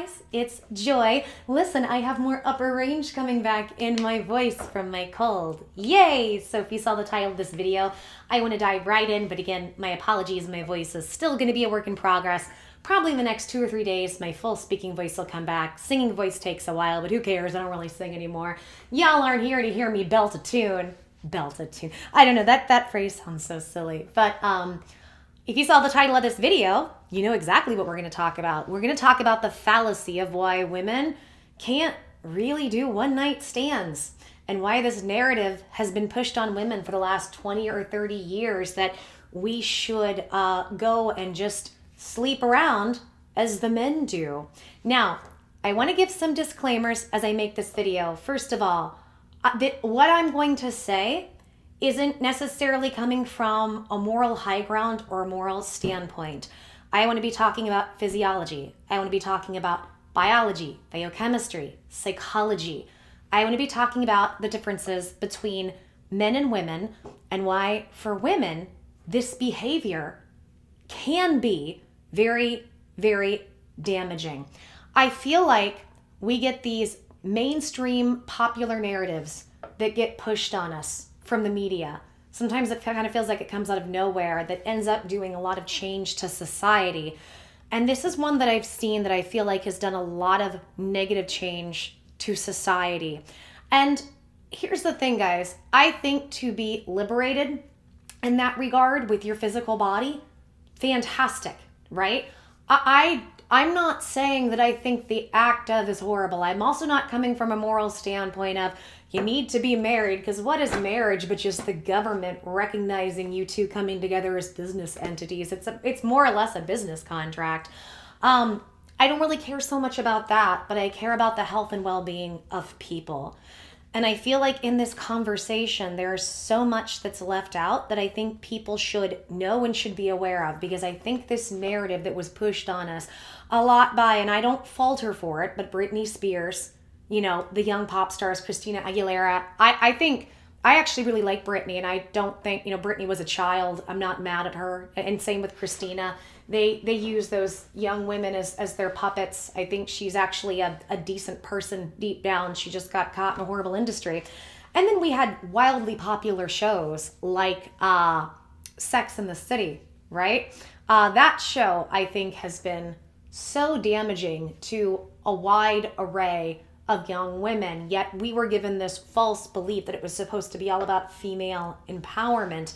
guys, it's Joy. Listen, I have more upper range coming back in my voice from my cold. Yay! So if you saw the title of this video, I want to dive right in, but again, my apologies, my voice is still going to be a work in progress. Probably in the next 2 or 3 days, my full speaking voice will come back. Singing voice takes a while, but who cares? I don't really sing anymore. Y'all aren't here to hear me belt a tune. Belt a tune. I don't know, that phrase sounds so silly. But if you saw the title of this video, you know exactly what we're going to talk about. We're going to talk about the fallacy of why women can't really do one-night stands and why this narrative has been pushed on women for the last 20 or 30 years that we should go and just sleep around as the men do. Now, I want to give some disclaimers as I make this video. First of all, what I'm going to say isn't necessarily coming from a moral high ground or a moral standpoint. I want to be talking about physiology. I want to be talking about biology, biochemistry, psychology. I want to be talking about the differences between men and women and why for women this behavior can be very, very damaging. I feel like we get these mainstream popular narratives that get pushed on us from the media. Sometimes it kind of feels like it comes out of nowhere that ends up doing a lot of change to society. And this is one that I've seen that I feel like has done a lot of negative change to society. And here's the thing, guys. I think to be liberated in that regard with your physical body, fantastic, right? I'm not saying that I think the act of is horrible. I'm also not coming from a moral standpoint of you need to be married, because what is marriage but just the government recognizing you two coming together as business entities? It's more or less a business contract. I don't really care so much about that, but I care about the health and well-being of people. And I feel like in this conversation, there's so much that's left out that I think people should know and should be aware of, because I think this narrative that was pushed on us a lot by, and I don't fault her for it, but Britney Spears, you know, the young pop stars, Christina Aguilera. I think, I actually really like Britney, and I don't think, you know, Britney was a child. I'm not mad at her. And same with Christina. They use those young women as their puppets. I think she's actually a decent person deep down. She just got caught in a horrible industry. And then we had wildly popular shows like Sex and the City, right? That show, I think, has been so damaging to a wide array of young women, yet we were given this false belief that it was supposed to be all about female empowerment,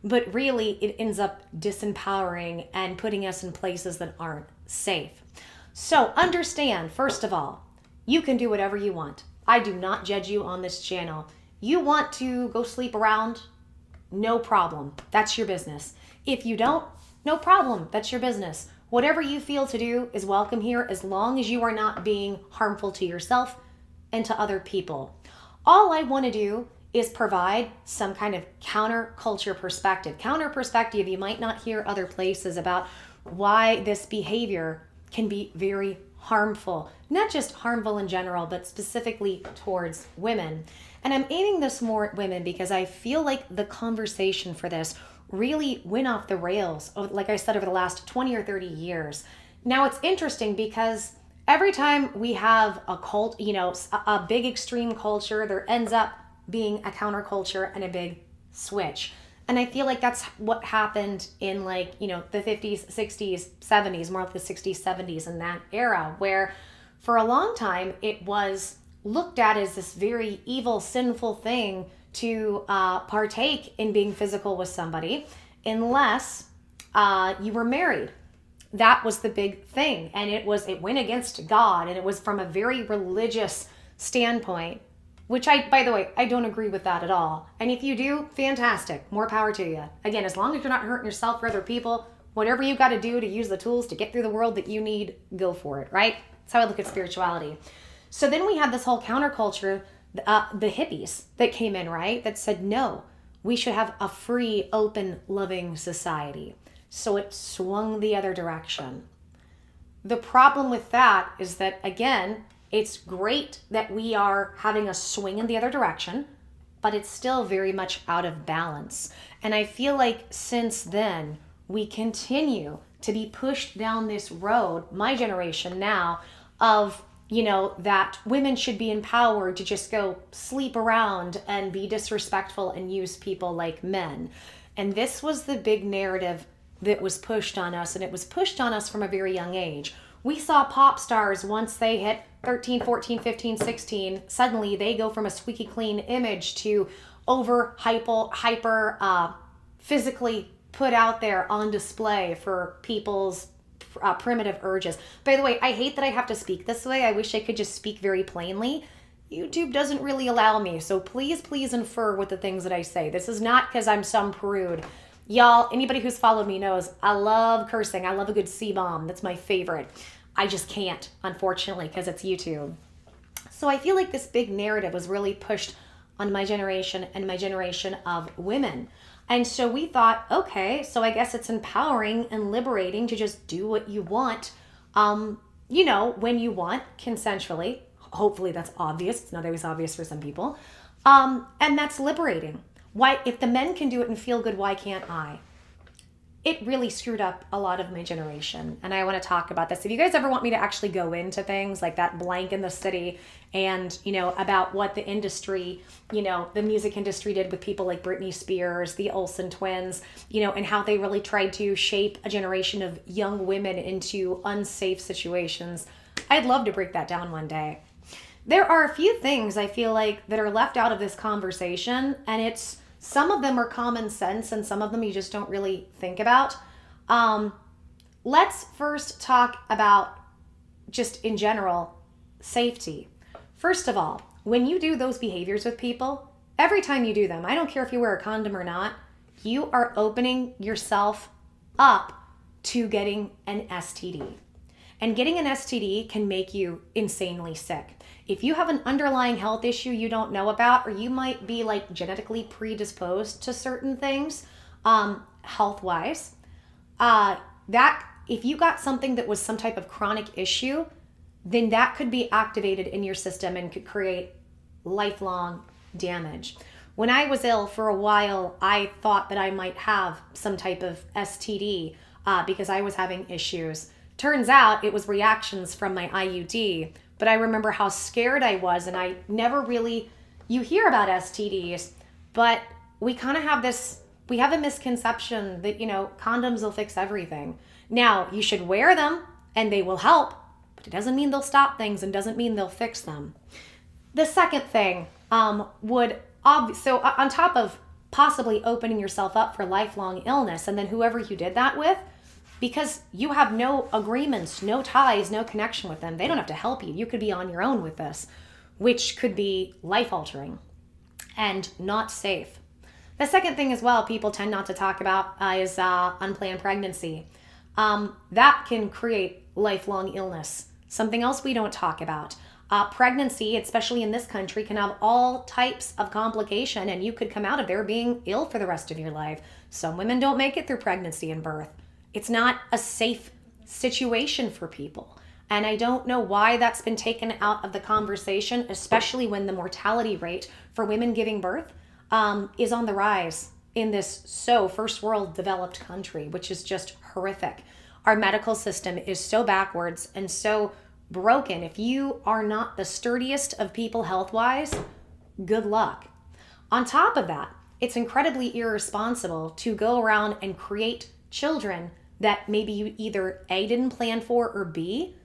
but really it ends up disempowering and putting us in places that aren't safe. So understand, first of all, you can do whatever you want. I do not judge you on this channel. You want to go sleep around? No problem. That's your business. If you don't, no problem. That's your business. Whatever you feel to do is welcome here, as long as you are not being harmful to yourself and to other people. All I want to do is provide some kind of counterculture perspective. Counter perspective you might not hear other places about why this behavior can be very harmful. Not just harmful in general, but specifically towards women. And I'm aiming this more at women because I feel like the conversation for this really went off the rails, like I said, over the last 20 or 30 years. Now it's interesting because every time we have a cult, you know, a big extreme culture, there ends up being a counterculture and a big switch. And I feel like that's what happened in, like, you know, the 50s, 60s, 70s, more like the 60s, 70s, in that era, where for a long time it was looked at as this very evil, sinful thing to partake in being physical with somebody unless you were married. That was the big thing. And it went against God, and it was from a very religious standpoint, which by the way, I don't agree with that at all. And if you do, fantastic, more power to you. Again, as long as you're not hurting yourself or other people, whatever you got to do to use the tools to get through the world that you need, go for it, right? That's how I look at spirituality. So then we had this whole counterculture, the hippies that came in, right? That said, no, we should have a free, open, loving society. So it swung the other direction. The problem with that is that, again, it's great that we are having a swing in the other direction, but it's still very much out of balance. And I feel like since then, we continue to be pushed down this road, my generation now, of, you know, that women should be empowered to just go sleep around and be disrespectful and use people like men. And this was the big narrative that was pushed on us, and it was pushed on us from a very young age. We saw pop stars once they hit 13, 14, 15, 16, suddenly they go from a squeaky clean image to hyper physically put out there on display for people's primitive urges. By the way, I hate that I have to speak this way. I wish I could just speak very plainly. YouTube doesn't really allow me, so please infer with the things that I say. This is not because I'm some prude. Y'all, anybody who's followed me knows I love cursing. I love a good C-bomb. That's my favorite. I just can't, unfortunately, because it's YouTube. So I feel like this big narrative was really pushed on my generation and my generation of women. And so we thought, okay, so I guess it's empowering and liberating to just do what you want, you know, when you want, consensually. Hopefully that's obvious. It's not always obvious for some people. And that's liberating. Why, if the men can do it and feel good, why can't I? It really screwed up a lot of my generation. And I want to talk about this. If you guys ever want me to actually go into things like that blank in the city and, you know, about what the industry, you know, the music industry did with people like Britney Spears, the Olsen twins, you know, and how they really tried to shape a generation of young women into unsafe situations, I'd love to break that down one day. There are a few things I feel like that are left out of this conversation, and it's, some of them are common sense and some of them you just don't really think about. Let's first talk about, just in general, safety. First of all, when you do those behaviors with people, every time you do them, I don't care if you wear a condom or not, you are opening yourself up to getting an STD. And getting an STD can make you insanely sick. If you have an underlying health issue you don't know about, or you might be like genetically predisposed to certain things, health-wise, that if you got something that was some type of chronic issue, then that could be activated in your system and could create lifelong damage. When I was ill for a while, I thought that I might have some type of STD because I was having issues. Turns out it was reactions from my IUD, but I remember how scared I was, and I never really, you hear about STDs, but we kind of have this, we have a misconception that, you know, condoms will fix everything. Now, you should wear them and they will help, but it doesn't mean they'll stop things and doesn't mean they'll fix them. The second thing so on top of possibly opening yourself up for lifelong illness, and then whoever you did that with, because you have no agreements, no ties, no connection with them, they don't have to help you. You could be on your own with this, which could be life-altering and not safe. The second thing as well people tend not to talk about is unplanned pregnancy. That can create lifelong illness. Something else we don't talk about. Pregnancy, especially in this country, can have all types of complication, and you could come out of there being ill for the rest of your life. Some women don't make it through pregnancy and birth. It's not a safe situation for people. And I don't know why that's been taken out of the conversation, especially when the mortality rate for women giving birth is on the rise in this first world developed country, which is just horrific. Our medical system is so backwards and so broken. If you are not the sturdiest of people health-wise, good luck. On top of that, it's incredibly irresponsible to go around and create children that maybe you either A, didn't plan for, or B,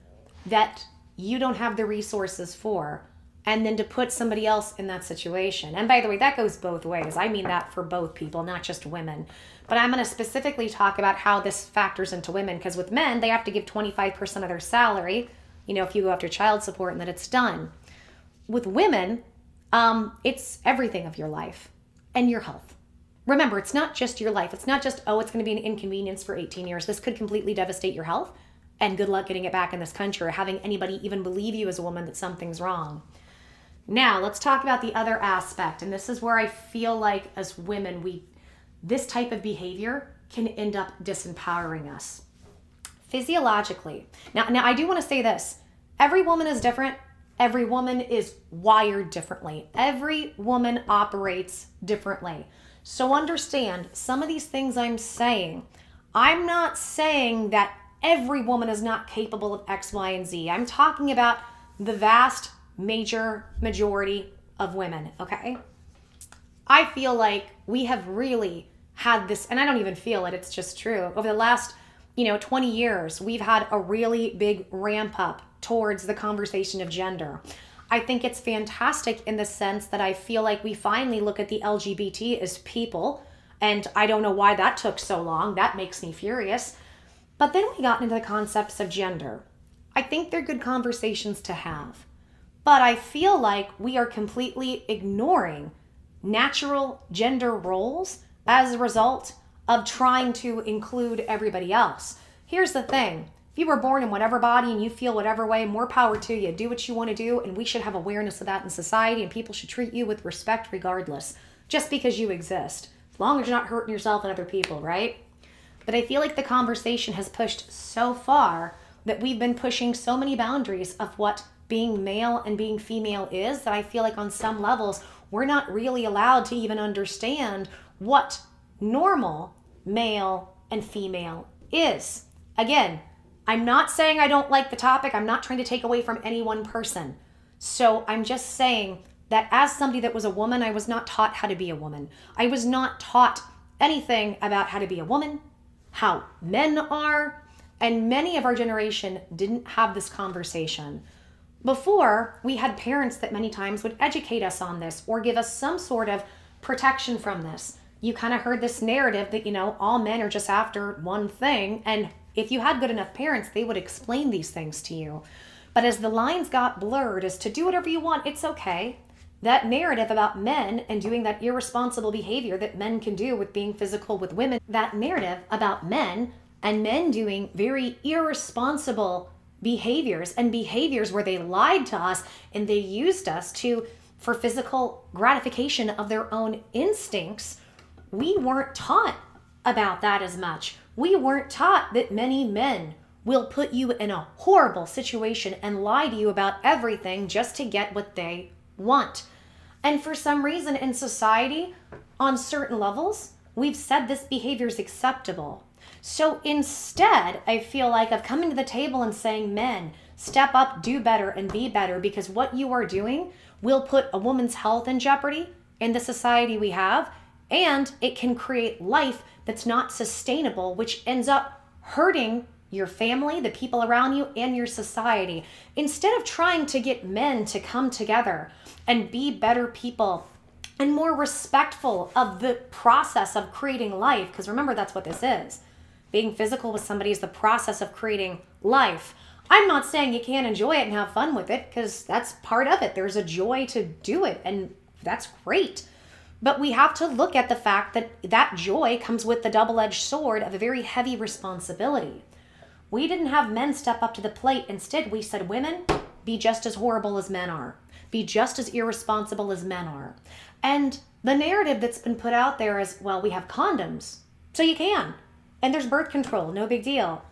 that you don't have the resources for, and then to put somebody else in that situation. And by the way, that goes both ways. I mean that for both people, not just women. But I'm going to specifically talk about how this factors into women, because with men, they have to give 25% of their salary, you know, if you go after child support, and that it's done. With women, it's everything of your life and your health. Remember, it's not just your life. It's not just, oh, it's going to be an inconvenience for 18 years. This could completely devastate your health, and good luck getting it back in this country or having anybody even believe you as a woman that something's wrong. Now, let's talk about the other aspect, and this is where I feel like as women, this type of behavior can end up disempowering us. Physiologically. Now I do want to say this. Every woman is different. Every woman is wired differently. Every woman operates differently. So understand, some of these things I'm saying, I'm not saying that every woman is not capable of X, Y, and Z. I'm talking about the vast majority of women, okay? I feel like we have really had this, and I don't even feel it, it's just true. Over the last, 20 years, we've had a really big ramp up towards the conversation of gender. I think it's fantastic in the sense that I feel like we finally look at the LGBT as people, and I don't know why that took so long. That makes me furious. But then we got into the concepts of gender. I think they're good conversations to have. But I feel like we are completely ignoring natural gender roles as a result of trying to include everybody else. Here's the thing. If you were born in whatever body and you feel whatever way, more power to you. Do what you want to do, and we should have awareness of that in society, and people should treat you with respect regardless, just because you exist. As long as you're not hurting yourself and other people, right? But I feel like the conversation has pushed so far that we've been pushing so many boundaries of what being male and being female is that I feel like on some levels we're not really allowed to even understand what normal male and female is. Again, I'm not saying I don't like the topic. I'm not trying to take away from any one person. So I'm just saying that as somebody that was a woman, I was not taught how to be a woman. I was not taught anything about how to be a woman, how men are, and many of our generation didn't have this conversation. Before, we had parents that many times would educate us on this or give us some sort of protection from this. You kind of heard this narrative that, all men are just after one thing. And if you had good enough parents, they would explain these things to you. But as the lines got blurred as to do whatever you want, it's okay. That narrative about men and doing that irresponsible behavior that men can do with being physical with women, that narrative about men and men doing very irresponsible behaviors and behaviors where they lied to us and they used us for physical gratification of their own instincts. We weren't taught about that as much. We weren't taught that many men will put you in a horrible situation and lie to you about everything just to get what they want. And for some reason in society, on certain levels, we've said this behavior is acceptable. So instead, I feel like of coming to the table and saying, men, step up, do better, and be better, because what you are doing will put a woman's health in jeopardy in the society we have, and it can create life that's not sustainable, which ends up hurting your family, the people around you, and your society. Instead of trying to get men to come together and be better people and more respectful of the process of creating life, because remember, that's what this is. Being physical with somebody is the process of creating life. I'm not saying you can't enjoy it and have fun with it, because that's part of it. There's a joy to do it, and that's great. But we have to look at the fact that that joy comes with the double-edged sword of a very heavy responsibility. We didn't have men step up to the plate. Instead, we said, women, be just as horrible as men are. Be just as irresponsible as men are. And the narrative that's been put out there is, well, we have condoms, so you can. And there's birth control, no big deal.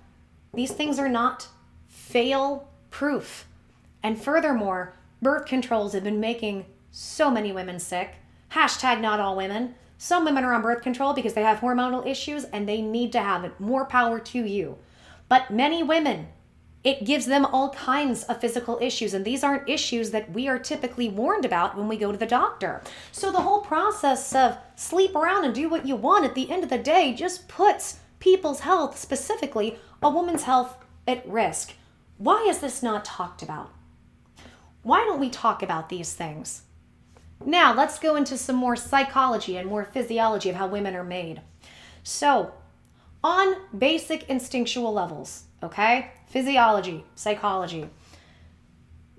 These things are not fail-proof. And furthermore, birth controls have been making so many women sick. Hashtag not all women. Some women are on birth control because they have hormonal issues and they need to have it. More power to you. But many women, it gives them all kinds of physical issues, and these aren't issues that we are typically warned about when we go to the doctor. So the whole process of sleep around and do what you want at the end of the day just puts people's health, specifically a woman's health, at risk. Why is this not talked about? Why don't we talk about these things? Now, let's go into some more psychology and more physiology of how women are made. So, on basic instinctual levels, okay? Physiology, psychology.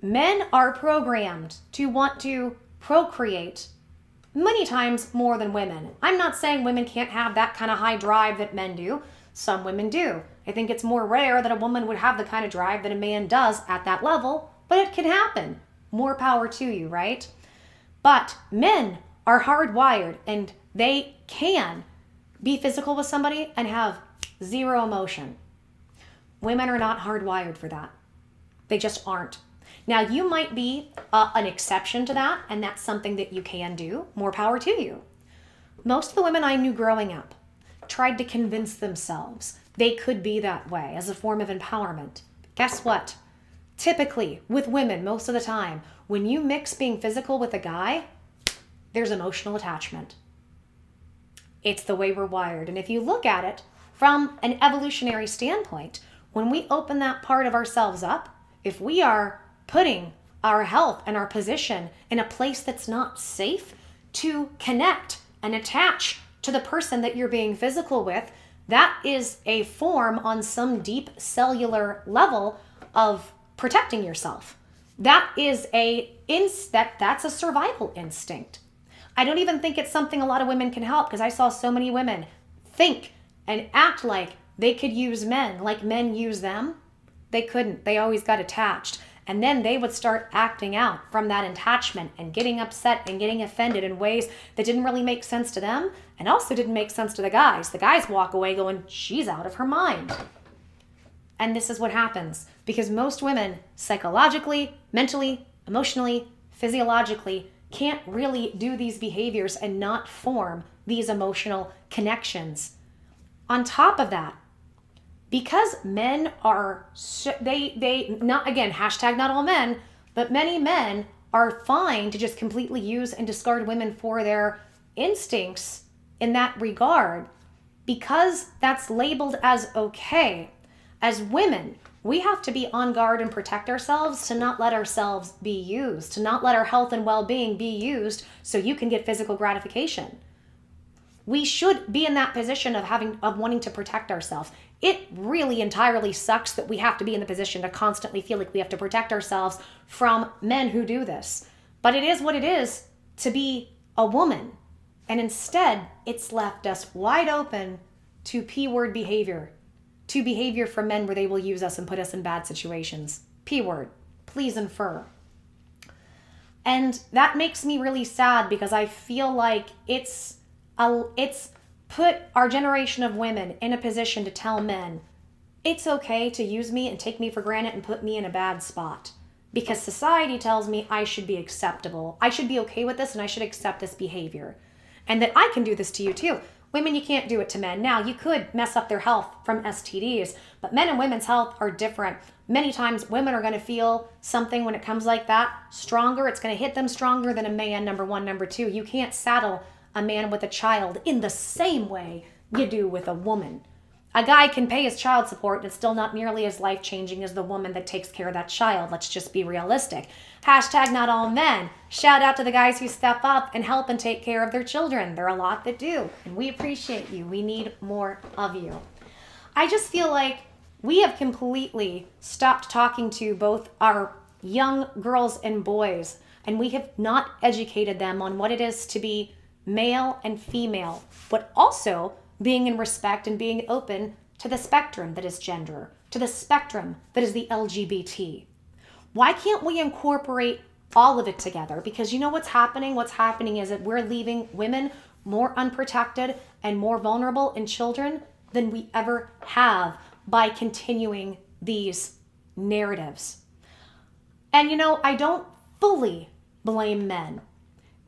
Men are programmed to want to procreate many times more than women. I'm not saying women can't have that kind of high drive that men do. Some women do. I think it's more rare that a woman would have the kind of drive that a man does at that level, but it can happen. More power to you, right? But men are hardwired, and they can be physical with somebody and have zero emotion. Women are not hardwired for that. They just aren't. Now, you might be an exception to that, and that's something that you can do. More power to you. Most of the women I knew growing up tried to convince themselves they could be that way as a form of empowerment. Guess what? Typically, with women, most of the time, when you mix being physical with a guy, there's emotional attachment. It's the way we're wired. And if you look at it from an evolutionary standpoint, when we open that part of ourselves up, if we are putting our health and our position in a place that's not safe to connect and attach to the person that you're being physical with, that is a form on some deep cellular level of protecting yourself. That's a survival instinct. I don't even think it's something a lot of women can help, because I saw so many women think and act like they could use men like men use them. They couldn't. They always got attached. And then they would start acting out from that attachment and getting upset and getting offended in ways that didn't really make sense to them and also didn't make sense to the guys. The guys walk away going, she's out of her mind. And this is what happens because most women psychologically, mentally, emotionally, physiologically can't really do these behaviors and not form these emotional connections. On top of that, because men are, not, again, hashtag not all men, but many men are fine to just completely use and discard women for their instincts in that regard, because that's labeled as okay. As women, we have to be on guard and protect ourselves to not let ourselves be used, to not let our health and well-being be used so you can get physical gratification. We should be in that position of wanting to protect ourselves. It really entirely sucks that we have to be in the position to constantly feel like we have to protect ourselves from men who do this. But it is what it is to be a woman. And instead, it's left us wide open to P-word behavior, to behavior from men where they will use us and put us in bad situations. P-word, please infer. And that makes me really sad because I feel like it's put our generation of women in a position to tell men, it's okay to use me and take me for granted and put me in a bad spot because society tells me I should be acceptable. I should be okay with this and I should accept this behavior. And that I can do this to you too. Women, you can't do it to men. Now, you could mess up their health from STDs, but men and women's health are different. Many times, women are going to feel something when it comes like that stronger. It's going to hit them stronger than a man, number one. Number two, you can't saddle a man with a child in the same way you do with a woman. A guy can pay his child support and it's still not nearly as life-changing as the woman that takes care of that child. Let's just be realistic. Hashtag not all men. Shout out to the guys who step up and help and take care of their children. There are a lot that do, and we appreciate you. We need more of you. I just feel like we have completely stopped talking to both our young girls and boys, and we have not educated them on what it is to be male and female, but also being in respect and being open to the spectrum that is gender, to the spectrum that is the LGBT. Why can't we incorporate all of it together? Because you know what's happening? What's happening is that we're leaving women more unprotected and more vulnerable and children than we ever have by continuing these narratives. And you know, I don't fully blame men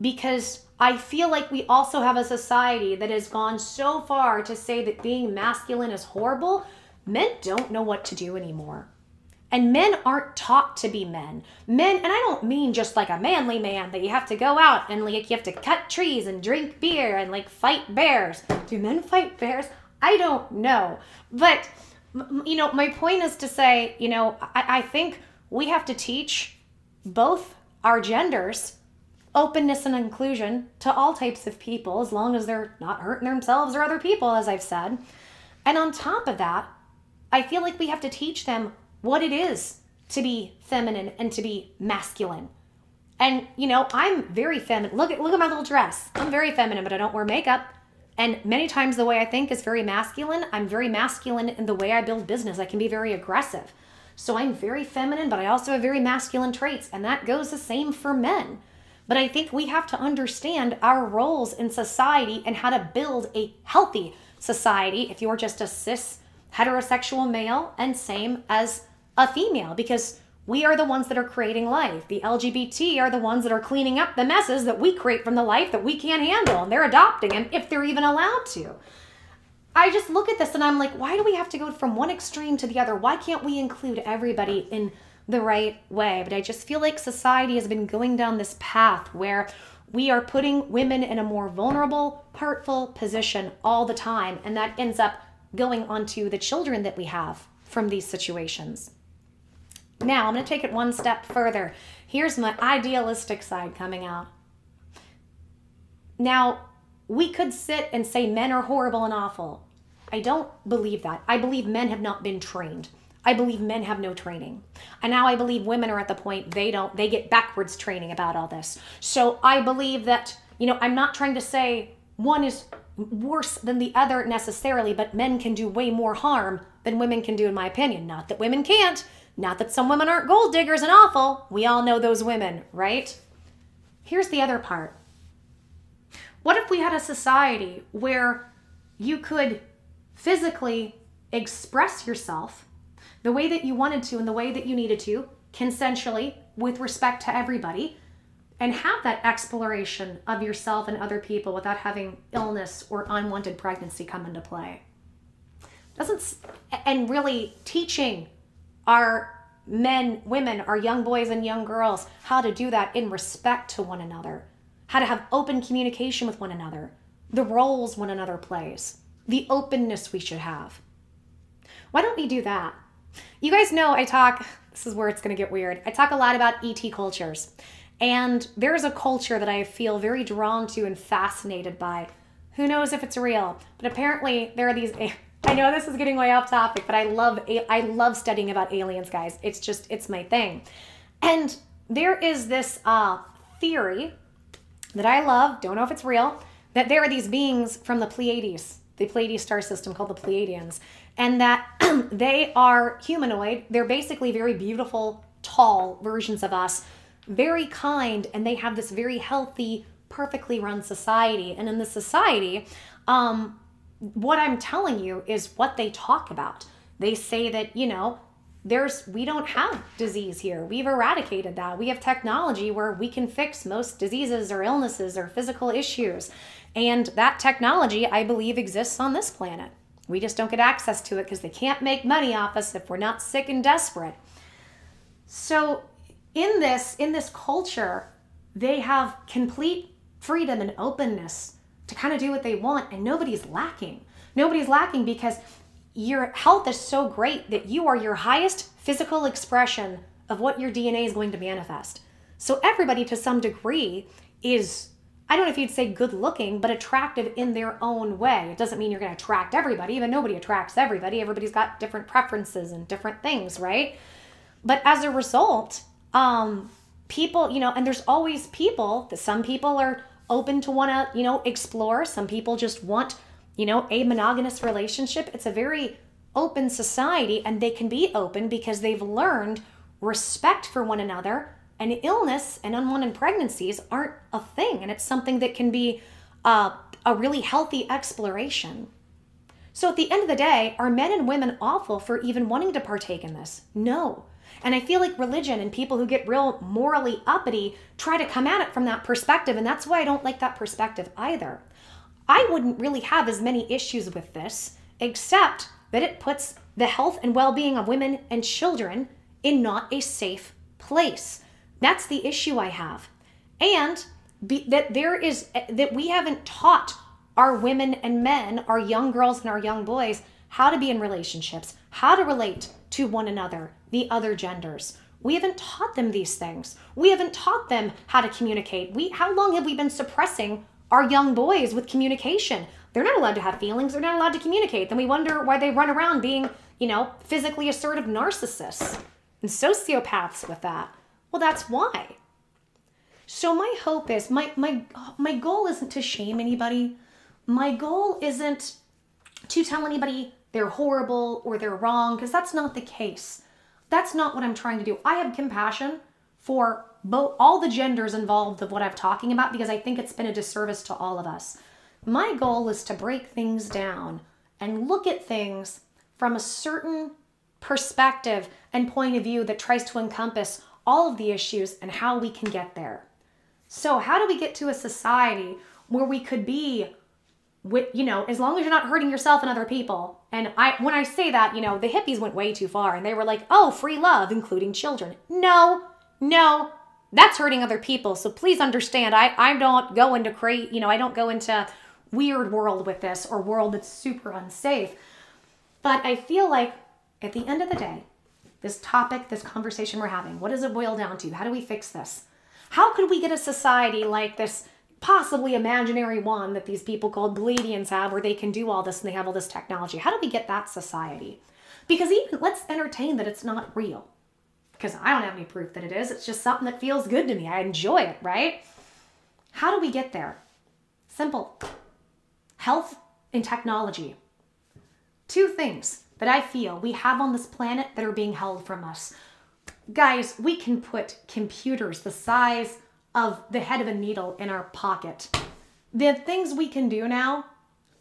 because I feel like we also have a society that has gone so far to say that being masculine is horrible. Men don't know what to do anymore. And men aren't taught to be men. Men, and I don't mean just like a manly man that you have to go out and like you have to cut trees and drink beer and like fight bears. Do men fight bears? I don't know. But, you know, my point is to say, you know, I think we have to teach both our genders openness and inclusion to all types of people, as long as they're not hurting themselves or other people, as I've said. And on top of that, I feel like we have to teach them what it is to be feminine and to be masculine. And, you know, I'm very feminine. Look at my little dress. I'm very feminine, but I don't wear makeup. And many times the way I think is very masculine. I'm very masculine in the way I build business. I can be very aggressive. So I'm very feminine, but I also have very masculine traits. And that goes the same for men. But I think we have to understand our roles in society and how to build a healthy society if you're just a cis heterosexual male and same as a female, because we are the ones that are creating life. The LGBT are the ones that are cleaning up the messes that we create from the life that we can't handle, and they're adopting them if they're even allowed to. I just look at this and I'm like, why do we have to go from one extreme to the other? Why can't we include everybody in the right way? But I just feel like society has been going down this path where we are putting women in a more vulnerable, hurtful position all the time. And that ends up going onto the children that we have from these situations. Now, I'm going to take it one step further. Here's my idealistic side coming out. Now, we could sit and say men are horrible and awful. I don't believe that. I believe men have not been trained. I believe men have no training. And now I believe women are at the point they get backwards training about all this. So I believe that, I'm not trying to say one is worse than the other necessarily, but men can do way more harm than women can do, in my opinion. Not that women can't. Not that some women aren't gold diggers and awful. We all know those women, right? Here's the other part. What if we had a society where you could physically express yourself the way that you wanted to and the way that you needed to, consensually, with respect to everybody, and have that exploration of yourself and other people without having illness or unwanted pregnancy come into play? And really teaching our men, women, our young boys and young girls how to do that in respect to one another, how to have open communication with one another, the roles one another plays, the openness we should have. Why don't we do that? You guys know this is where it's going to get weird. I talk a lot about ET cultures. And there's a culture that I feel very drawn to and fascinated by. Who knows if it's real? But apparently there are these, I know this is getting way off topic, but I love studying about aliens, guys. It's my thing. And there is this theory that I love, don't know if it's real, that there are these beings from the Pleiades star system called the Pleiadians, and that they are humanoid. They're basically very beautiful, tall versions of us, very kind, and they have this very healthy, perfectly run society. And in the society, what I'm telling you is what they talk about. They say that, we don't have disease here. We've eradicated that. We have technology where we can fix most diseases or illnesses or physical issues. And that technology, I believe, exists on this planet. We just don't get access to it because they can't make money off us if we're not sick and desperate. So in this culture, they have complete freedom and openness to kind of do what they want, and nobody's lacking. Nobody's lacking because your health is so great that you are your highest physical expression of what your DNA is going to manifest. So everybody to some degree is, I don't know if you'd say good looking, but attractive in their own way. It doesn't mean you're going to attract everybody. Even nobody attracts everybody. Everybody's got different preferences and different things, right? But as a result, people, and there's always people that some people are open to want to, explore. Some people just want, a monogamous relationship. It's a very open society, and they can be open because they've learned respect for one another, and illness and unwanted pregnancies aren't a thing. And it's something that can be a really healthy exploration. So at the end of the day, are men and women awful for even wanting to partake in this? No. And I feel like religion and people who get real morally uppity try to come at it from that perspective. And that's why I don't like that perspective either. I wouldn't really have as many issues with this, except that it puts the health and well-being of women and children in not a safe place. That's the issue I have. And that we haven't taught our women and men, our young girls and our young boys, how to be in relationships, how to relate to one another, the other genders. We haven't taught them these things. We haven't taught them how to communicate. How long have we been suppressing our young boys with communication? They're not allowed to have feelings. They're not allowed to communicate. Then we wonder why they run around being, physically assertive narcissists and sociopaths with that. Well, that's why. So my hope is, my goal isn't to shame anybody. My goal isn't to tell anybody they're horrible or they're wrong, because that's not the case. That's not what I'm trying to do. I have compassion for all the genders involved of what I'm talking about, because I think it's been a disservice to all of us. My goal is to break things down and look at things from a certain perspective and point of view that tries to encompass all of the issues and how we can get there. So how do we get to a society where we could be as long as you're not hurting yourself and other people. And when I say that, the hippies went way too far and they were like, oh, free love, including children. No, that's hurting other people. So please understand, I don't go into I don't go into weird world with this or world that's super unsafe. But I feel like at the end of the day, this topic, this conversation we're having, what does it boil down to? How do we fix this? How could we get a society like this possibly imaginary one that these people called Pleiadians have, where they can do all this and they have all this technology? How do we get that society? Because even let's entertain that it's not real. Because I don't have any proof that it is. It's just something that feels good to me. I enjoy it, right? How do we get there? Simple. Health and technology. Two things that I feel we have on this planet that are being held from us. Guys, we can put computers the size of the head of a needle in our pocket. The things we can do now,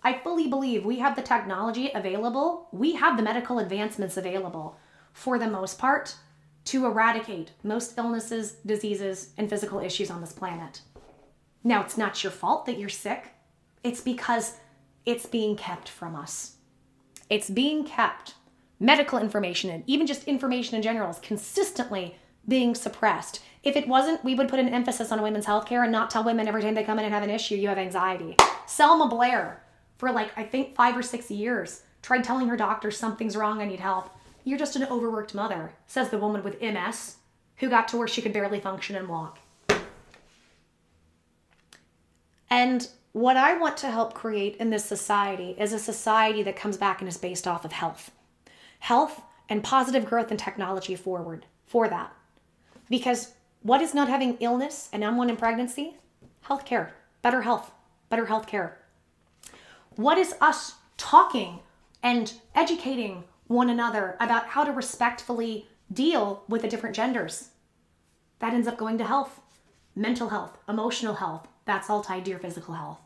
I fully believe we have the technology available. We have the medical advancements available for the most part to eradicate most illnesses, diseases, and physical issues on this planet. Now, it's not your fault that you're sick. It's because it's being kept from us. It's being kept. Medical information and even just information in general is consistently being suppressed. If it wasn't, we would put an emphasis on women's health care and not tell women every time they come in and have an issue, you have anxiety. Selma Blair, for I think 5 or 6 years, tried telling her doctor something's wrong, I need help. You're just an overworked mother, says the woman with MS who got to where she could barely function and walk. And what I want to help create in this society is a society that comes back and is based off of health. Health and positive growth and technology forward for that. Because what is not having illness and unwanted pregnancy? Healthcare, better health, better healthcare. What is us talking and educating one another about how to respectfully deal with the different genders? That ends up going to health, mental health, emotional health. That's all tied to your physical health.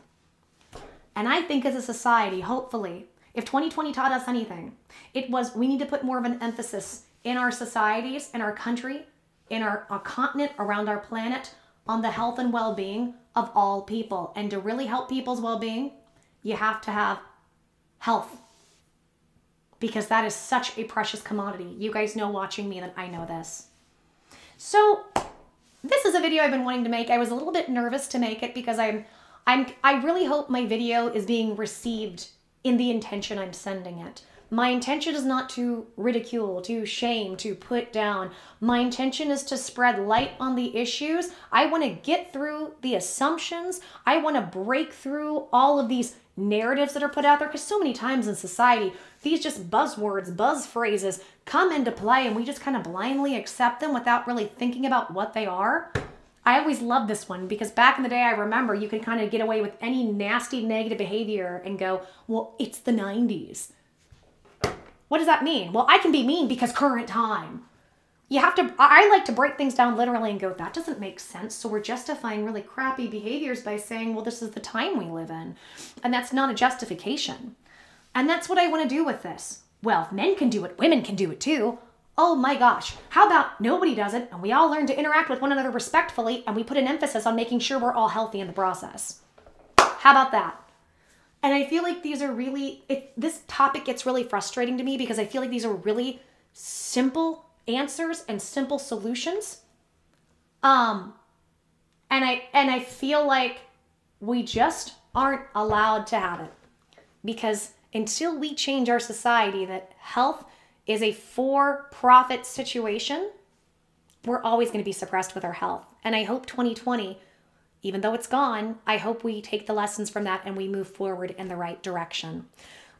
And I think as a society, hopefully, if 2020 taught us anything, it was we need to put more of an emphasis in our societies, in our country, in our continent, around our planet, on the health and well-being of all people. And to really help people's well-being, you have to have health. Because that is such a precious commodity. You guys know watching me that I know this. So this is a video I've been wanting to make. I was a little bit nervous to make it because I really hope my video is being received in the intention I'm sending it. My intention is not to ridicule, to shame, to put down. My intention is to spread light on the issues. I want to get through the assumptions. I want to break through all of these narratives that are put out there, because so many times in society, these just buzzwords, buzz phrases come into play and we just kind of blindly accept them without really thinking about what they are. I always love this one because back in the day, I remember you could kind of get away with any nasty negative behavior and go, well, it's the 90s. What does that mean? Well, I can be mean because current time. You have to, I like to break things down literally and go, that doesn't make sense. So we're justifying really crappy behaviors by saying, well, this is the time we live in. And that's not a justification. And that's what I want to do with this. Well, if men can do it, women can do it too. Oh my gosh. How about nobody does it and we all learn to interact with one another respectfully and we put an emphasis on making sure we're all healthy in the process. How about that? And I feel like these are really, this topic gets really frustrating to me because I feel like these are really simple answers and simple solutions. And I feel like we just aren't allowed to have it. Because until we change our society that health is a for-profit situation, we're always going to be suppressed with our health. And I hope 2020, even though it's gone, I hope we take the lessons from that and we move forward in the right direction.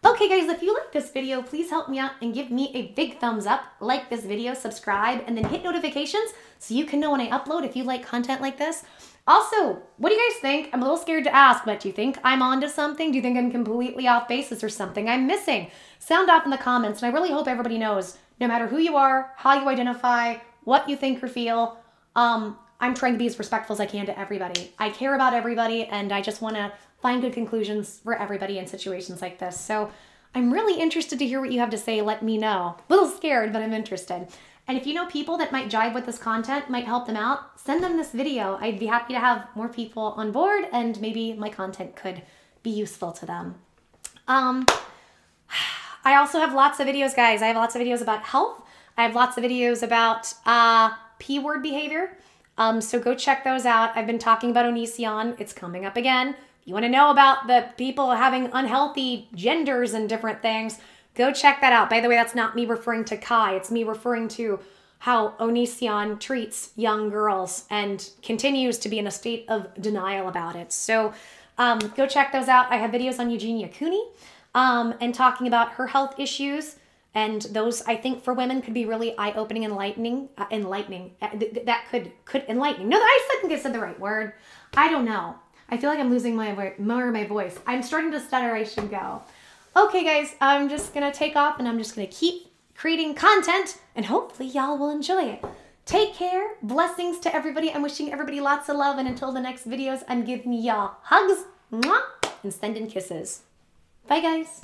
Okay guys, if you like this video, please help me out and give me a big thumbs up, like this video, subscribe, and then hit notifications so you can know when I upload if you like content like this. Also, what do you guys think? I'm a little scared to ask, but do you think I'm onto something? Do you think I'm completely off basis or something I'm missing? Sound off in the comments, and I really hope everybody knows, no matter who you are, how you identify, what you think or feel, I'm trying to be as respectful as I can to everybody. I care about everybody, and I just want to find good conclusions for everybody in situations like this. So I'm really interested to hear what you have to say. Let me know. A little scared, but I'm interested. And if you know people that might jive with this content, might help them out, send them this video. I'd be happy to have more people on board, and maybe my content could be useful to them. I also have lots of videos, guys. I have lots of videos about health. I have lots of videos about P-word behavior. So go check those out. I've been talking about Onision. It's coming up again. If you want to know about the people having unhealthy genders and different things, go check that out. By the way, that's not me referring to Kai. It's me referring to how Onision treats young girls and continues to be in a state of denial about it. So go check those out. I have videos on Eugenia Cooney and talking about her health issues. And those, I think, for women could be really eye-opening, enlightening. That could enlightening. No, I think I said the right word. I don't know. I feel like I'm losing my voice. I'm starting to stutter. I should go. Okay, guys, I'm just going to take off and I'm just going to keep creating content and hopefully y'all will enjoy it. Take care. Blessings to everybody. I'm wishing everybody lots of love. And until the next videos, I'm giving y'all hugs, mwah, and sending kisses. Bye, guys.